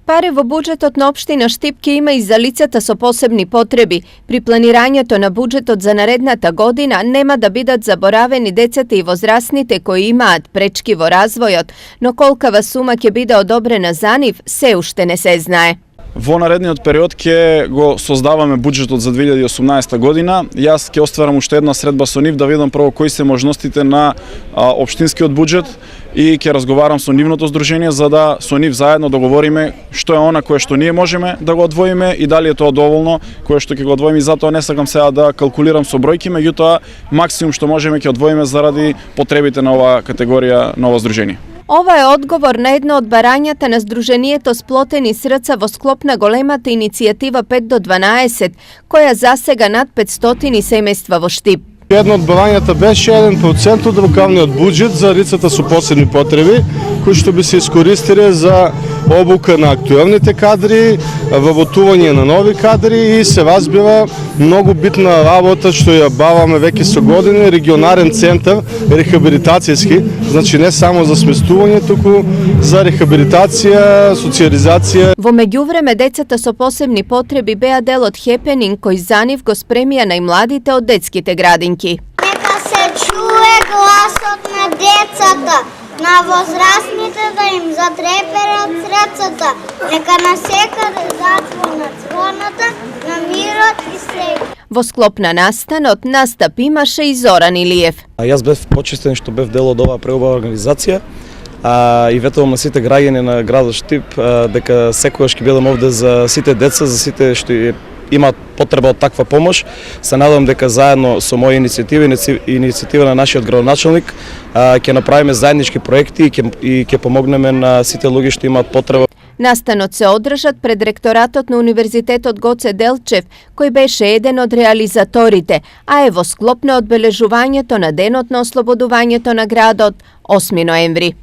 Пари во буџетот на општина Штип ќе има и за лицата со посебни потреби. При планирањето на буџетот за наредната година нема да бидат заборавени децата и возрастните кои имаат пречки во развојот, но колкава сума ќе биде одобрена за нив, се уште не се знае. Во наредниот период ќе го создаваме буџетот за 2018 година. Јас ќе остварам уште една средба со нив да видам прво кои се можностите на општинскиот буџет и ќе разговарам со нивното здружение за да со нив заедно договориме што е она кое што ние можеме да го одвоиме и дали е тоа доволно кое што ќе го одвоиме. Затоа не сакам сега да калкулирам со бројки, меѓутоа максимум што можеме ќе одвоиме заради потребите на оваа категорија, на ова здружение. Ова е одговор на едно од барањата на Сдруженијето Сплотени срца во склоп на големата иницијатива 5 до 12, која засега над 500 семејства во Штип. Едно од барањата беше 1% од локалниот буџет за лицата со посебни потреби, кои што би се искористиле за обука на актуелните кадри, вовотување на нови кадри и се разбира многу битна работа што ја баваме веќе со години, регионален центар рехабилитацијски, значи не само за сместување, туку за рехабилитација, социјализација. Во меѓувреме децата со посебни потреби беа дел од хепенинг кој за нив го спремија најмладите од детските градинки. Нека се чуе гласот на децата, на возрастните да им затреперат срцата, нека насекаде зазвонат звоната на мирот и среќа. Во склоп на настанот настап имаше и Зоран Илиев. Јас бев почестен што бев дел од оваа преубава организација и ветувам на сите граѓани на градот Штип дека секогаш ќе бидам овде за сите деца, за сите што имаат потреба од таква помош. Се надевам дека заедно со моја иницијатива на нашиот градоначелник ќе направиме заеднички проекти и ќе помогнеме на сите луѓе што имаат потреба. Настанот се одржат пред ректоратот на Универзитетот Гоце Делчев, кој беше еден од реализаторите, а е во склоп на одбележувањето на денот на ослободувањето на градот 8 ноември.